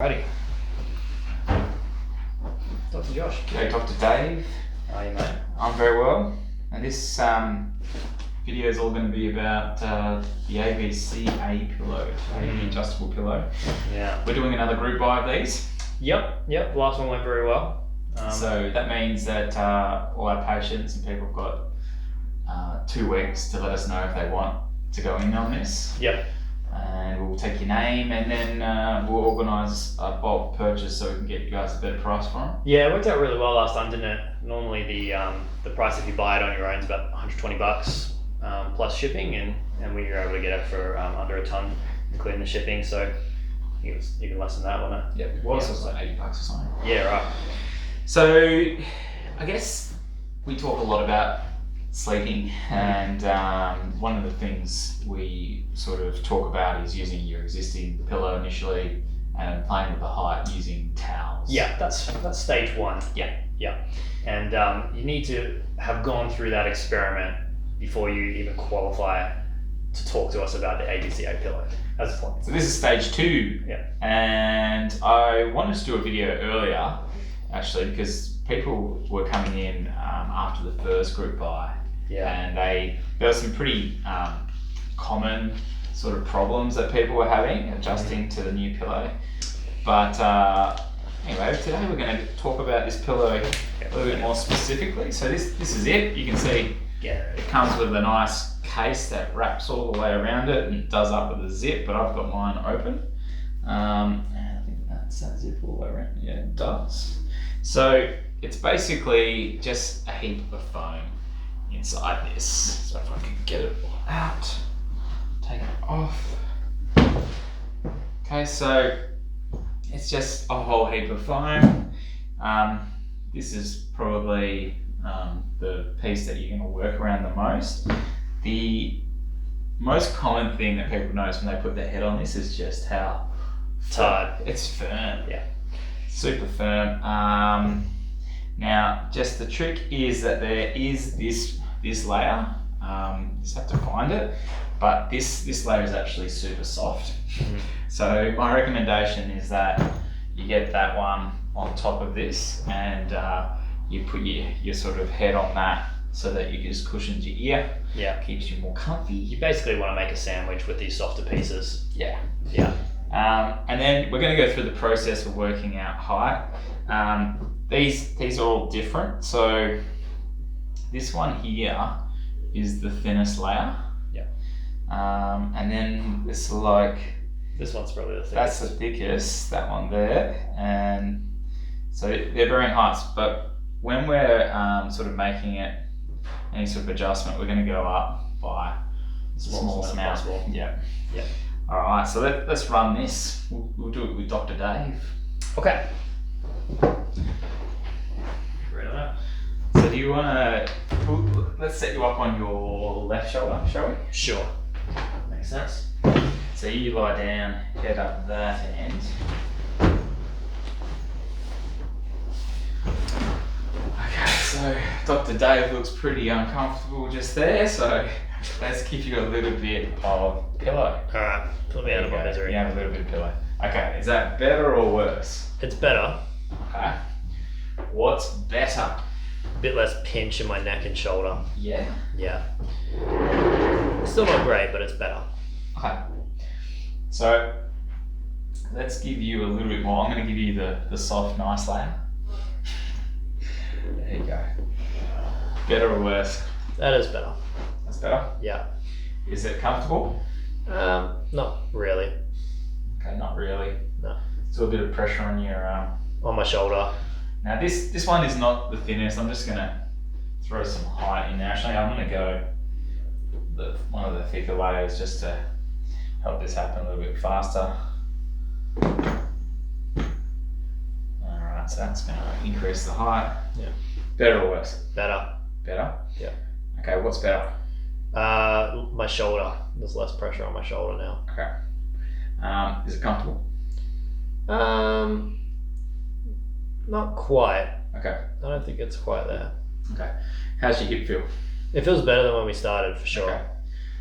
Righty. Dr. Josh. Okay, Dr. Dave. How are you, mate? I'm very well. And this video is all going to be about the ABCA pillow, AB adjustable pillow. Yeah. We're doing another group buy of these. Yep. Last one went very well. So that means that all our patients and people have got 2 weeks to let us know if they want to go in on this. Yep. And we'll take your name and then we'll organise a bulk purchase so we can get you guys a better price for them. Yeah, it worked out really well last time, didn't it? Normally the price if you buy it on your own is about $120 plus shipping, and we were able to get it for under a ton, including the shipping. So it was even less than that, wasn't it? Yeah, it was like $80 or something. Yeah, right. So I guess we talk a lot about sleeping, and one of the things we sort of talk about is using your existing pillow initially and playing with the height using towels. Yeah, that's stage one. Yeah. And you need to have gone through that experiment before you even qualify to talk to us about the ABCA pillow. That's the point. So this is stage 2. Yeah. And I wanted to do a video earlier, actually, because people were coming in after the first group buy. Yeah. And there were some pretty common sort of problems that people were having adjusting to the new pillow. But anyway, today we're going to talk about this pillow a little bit more specifically. So this is it. You can see it comes with a nice case that wraps all the way around it and does up with a zip, but I've got mine open. And I think that's that zip all the way around. Yeah, it does. So it's basically just a heap of foam inside this. So if I can get it all out, take it off. Okay, so it's just a whole heap of foam. This is probably the piece that you're going to work around the most. The most common thing that people notice when they put their head on this is just how tight. It's firm. Yeah. Super firm. Now, just the trick is that there is this layer. You just have to find it, but this layer is actually super soft. So my recommendation is that you get that one on top of this, and you put your sort of head on that so that you just cushions your ear. Yeah. Keeps you more comfy. You basically want to make a sandwich with these softer pieces. Yeah. Yeah. And then we're going to go through the process of working out height. These are all different. So this one here is the thinnest layer. Yeah. And then this one's probably the thickest. That's the thickest, that one there. And so they're varying heights, but when we're sort of making it any sort of adjustment, we're going to go up by the smallest amount possible. Yeah. Yeah. All right, so let's run this. We'll do it with Dr. Dave. Okay. Ready on that? So do you want to, let's set you up on your left shoulder, shall we? Sure. Makes sense. So you lie down, head up that end. Okay, so Dr. Dave looks pretty uncomfortable just there, so let's give you a little bit of pillow. Alright, put me out of my misery. You have a little bit of pillow. Okay, is that better or worse? It's better. Okay. What's better? A bit less pinch in my neck and shoulder. Yeah. Yeah. Still not great, but it's better. Okay. So let's give you a little bit more. I'm going to give you the soft, nice layer. There you go. Better or worse? That is better. That's better. Yeah. Is it comfortable? Not really. Okay, not really. No. Still a bit of pressure on your On my shoulder. Now this one is not the thinnest. I'm just going to throw some height in there. Actually, I'm going to go one of the thicker layers just to help this happen a little bit faster. Alright, so that's going to increase the height. Yeah. Better or worse? Better. Better? Yeah. Okay, what's better? My shoulder. There's less pressure on my shoulder now. Okay. Is it comfortable? Not quite. Okay. I don't think it's quite there. Okay. How's your hip feel? It feels better than when we started, for sure. Okay.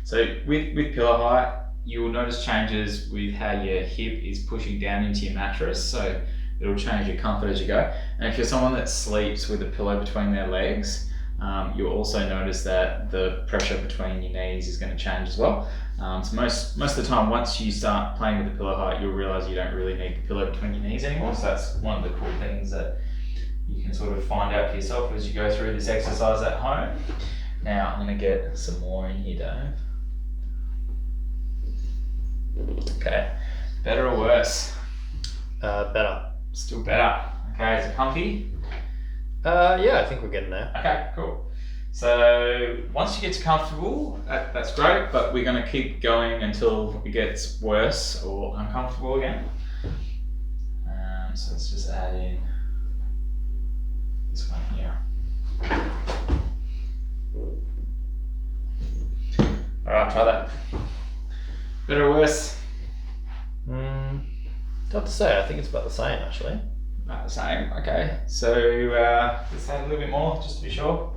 So with pillow height, you will notice changes with how your hip is pushing down into your mattress. So it'll change your comfort as you go. And if you're someone that sleeps with a pillow between their legs, you'll also notice that the pressure between your knees is going to change as well. So most of the time, once you start playing with the pillow height, you'll realize you don't really need the pillow between your knees anymore. So that's one of the cool things that you can sort of find out for yourself as you go through this exercise at home. Now I'm going to get some more in here, Dave. Okay, better or worse? Better. Still better. Okay, is it comfy? Yeah, I think we're getting there. Okay, cool. So once you get to comfortable, that's great, but we're going to keep going until it gets worse or uncomfortable again. So let's just add in this one here. Alright, try that. Better or worse? Tough to say. I think it's about the same, actually. About the same, okay. So let's add a little bit more, just to be sure.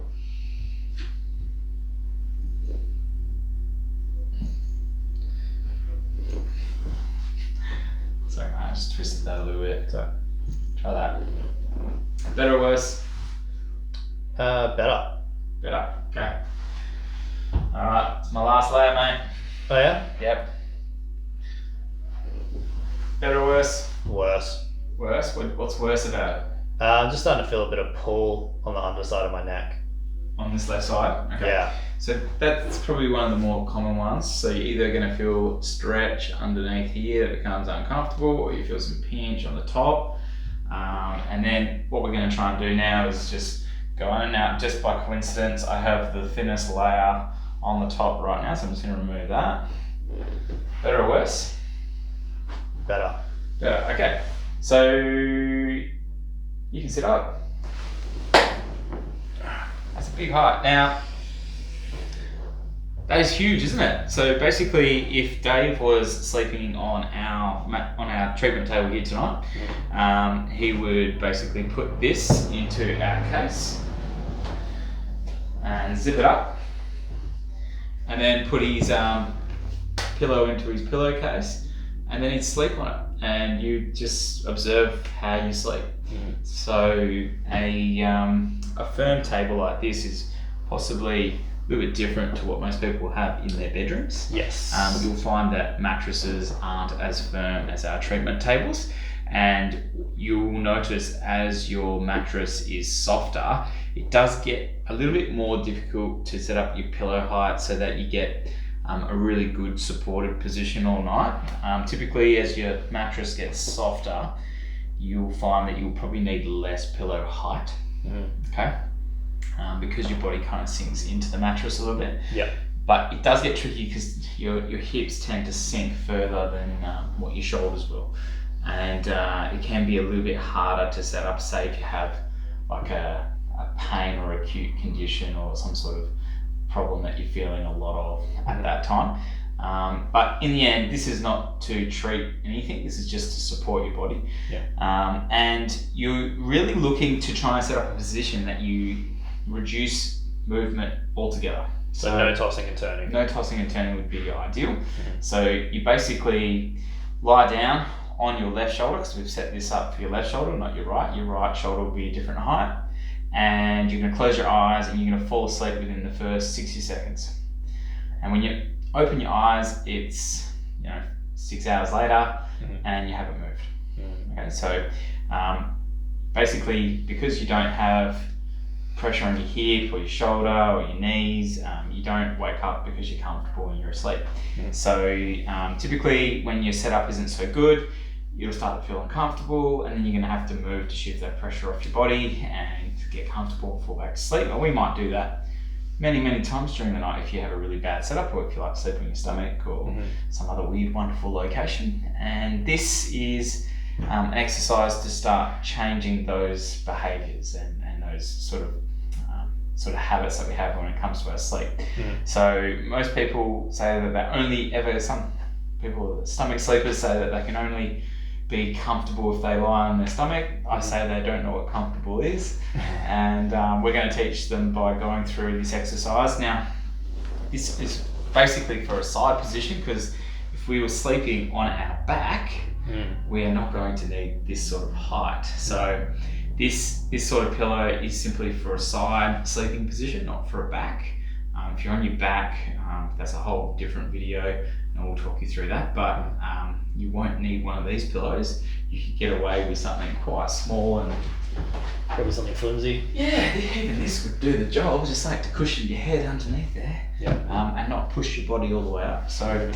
Sorry, I just twisted that a little bit. So try that. Better or worse? Better. Better, okay. Alright, it's my last layer, mate. Oh yeah? Yep. Better or worse? Worse. Worse? What's worse about it? I'm just starting to feel a bit of pull on the underside of my neck. On this left side? Okay. Yeah. So that's probably one of the more common ones. So you're either going to feel stretch underneath here that becomes uncomfortable, or you feel some pinch on the top. And then what we're going to try and do now is just go in and out. Just by coincidence, I have the thinnest layer on the top right now, so I'm just going to remove that. Better or worse? Better. Better, okay. So you can sit up. That's a big height. Now, that is huge, isn't it? So basically, if Dave was sleeping on our treatment table here tonight, he would basically put this into our case and zip it up, and then put his pillow into his pillowcase, and then he'd sleep on it, and you just observe how you sleep. So a firm table like this is possibly a little bit different to what most people have in their bedrooms. Yes. You'll find that mattresses aren't as firm as our treatment tables, and you'll notice as your mattress is softer, it does get a little bit more difficult to set up your pillow height so that you get a really good supported position all night. Typically, as your mattress gets softer, you'll find that you'll probably need less pillow height. Okay, because your body kind of sinks into the mattress a little bit. Yeah. But it does get tricky because your hips tend to sink further than what your shoulders will, and it can be a little bit harder to set up. Say if you have like a pain or acute condition or some sort of problem that you're feeling a lot of at that time. But in the end, this is not to treat anything. This is just to support your body. Yeah. And you're really looking to try and set up a position that you reduce movement altogether. So no tossing and turning. No tossing and turning would be ideal. So you basically lie down on your left shoulder, because we've set this up for your left shoulder, not your right. Your right shoulder will be a different height. And you're going to close your eyes and you're going to fall asleep within the first 60 seconds. And when you open your eyes, it's 6 hours later and you haven't moved. Okay, so basically, because you don't have pressure on your hip or your shoulder or your knees, you don't wake up because you're comfortable when you're asleep. So typically when your setup isn't so good, you'll start to feel uncomfortable, and then you're going to have to move to shift that pressure off your body and get comfortable and fall back to sleep. And we might do that many times during the night if you have a really bad setup, or if you like to sleep on your stomach or some other weird, wonderful location. And this is an exercise to start changing those behaviours and those sort of habits that we have when it comes to our sleep. So most people say that some people, stomach sleepers, say that they can only be comfortable if they lie on their stomach. I say they don't know what comfortable is, and we're going to teach them by going through this exercise. Now, this is basically for a side position, because if if we were sleeping on our back, we are not going to need this sort of height. So this sort of pillow is simply for a side sleeping position, not for a back. If you're on your back, that's a whole different video and we'll talk you through that, but you won't need one of these pillows. You could get away with something quite small and Probably something flimsy. yeah, even this would do the job, just like to cushion your head underneath there. And not push your body all the way up. So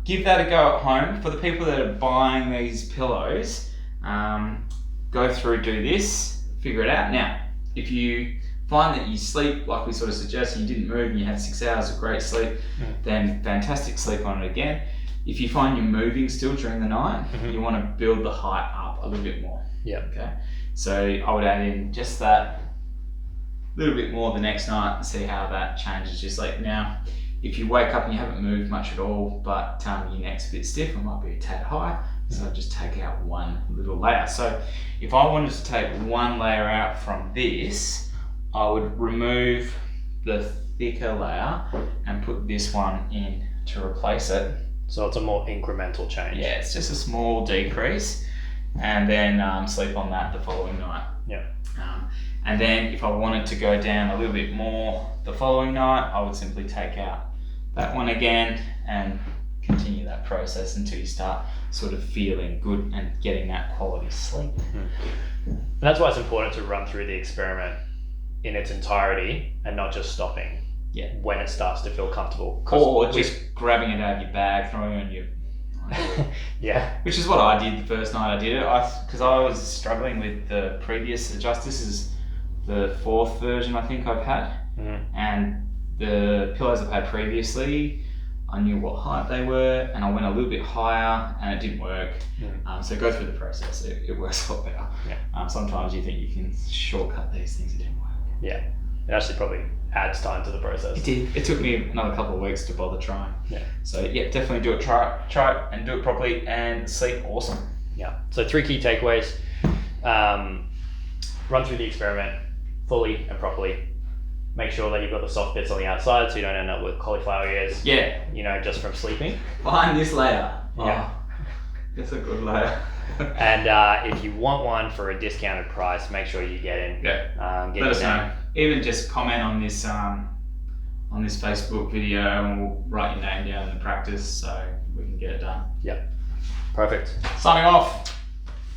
give that a go at home. For the people that are buying these pillows, go through, do this, figure it out. Now, if you find that you sleep, like we sort of suggested, you didn't move and you had 6 hours of great sleep, then fantastic, sleep on it again. If you find you're moving still during the night, you want to build the height up a little bit more. Okay. So I would add in just that little bit more the next night and see how that changes your sleep. Now, if you wake up and you haven't moved much at all, but your neck's a bit stiff, it might be a tad high, so just take out one little layer. So if I wanted to take one layer out from this, I would remove the thicker layer and put this one in to replace it. So it's a more incremental change. Yeah, it's just a small decrease, and then sleep on that the following night. And then if I wanted to go down a little bit more the following night, I would simply take out that one again and continue that process until you start sort of feeling good and getting that quality sleep. And that's why it's important to run through the experiment in its entirety and not just stopping when it starts to feel comfortable. Or just grabbing it out of your bag, throwing it on your which is what I did the first night I did it, because I was struggling with the previous adjust. This is the 4th version I think I've had, and the pillows I've had previously, I knew what height they were and I went a little bit higher and it didn't work. So go through the process, it works a lot better. Sometimes you think you can shortcut these things, it didn't work. It actually probably adds time to the process. It did. It took me another couple of weeks to bother trying. So definitely do it. Try it and do it properly and sleep awesome. So 3 key takeaways. Run through the experiment fully and properly. Make sure that you've got the soft bits on the outside so you don't end up with cauliflower ears. Just from sleeping. Behind this layer. It's a good layer. And if you want one for a discounted price, make sure you get in. Let us know. Even just comment on this Facebook video and we'll write your name down in the practice so we can get it done. Perfect. Signing off.